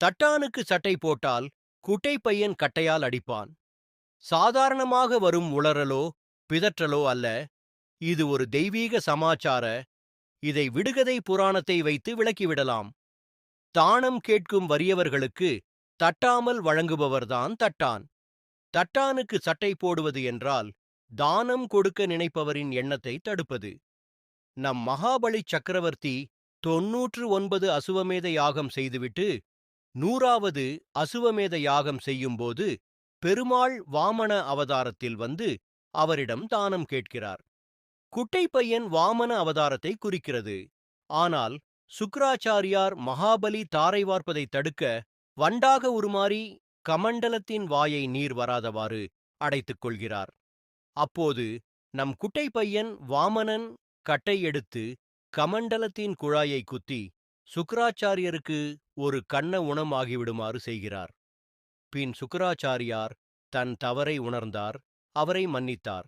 தட்டானுக்கு சட்டை போட்டால் குட்டை பையன் கட்டையால் அடிப்பான். சாதாரணமாக வரும் உளறலோ பிதற்றலோ அல்ல, இது ஒரு தெய்வீக சமாச்சார. இதை விடுகதை புராணத்தை வைத்து விளக்கிவிடலாம். தானம் கேட்கும் வறியவர்களுக்கு தட்டாமல் வழங்குபவர்தான் தட்டான். தட்டானுக்கு சட்டை போடுவது என்றால் தானம் கொடுக்க நினைப்பவரின் எண்ணத்தை தடுப்பது. நம் மகாபலி சக்கரவர்த்தி 99 அசுவமேத யாகம் செய்துவிட்டு 100வது அசுவமேத யாகம் செய்யும்போது பெருமாள் வாமன அவதாரத்தில் வந்து அவரிடம் தானம் கேட்கிறார். குட்டை பையன் வாமன அவதாரத்தை குறிக்கிறது. ஆனால் சுக்ராச்சாரியார் மகாபலி தாரை வார்ப்பதை தடுக்க வண்டாக உருமாறி கமண்டலத்தின் வாயை நீர் வராதவாறு அடைத்துக் கொள்கிறார். அப்போது நம் குட்டை பையன் வாமனன் கட்டை எடுத்து கமண்டலத்தின் குழாயை குத்தி சுக்ராச்சாரியருக்கு ஒரு கன்ன உணம் ஆகிவிடுமாறு செய்கிறார். பின் சுக்ராச்சாரியார் தன் தவறை உணர்ந்தார், அவரை மன்னித்தார்.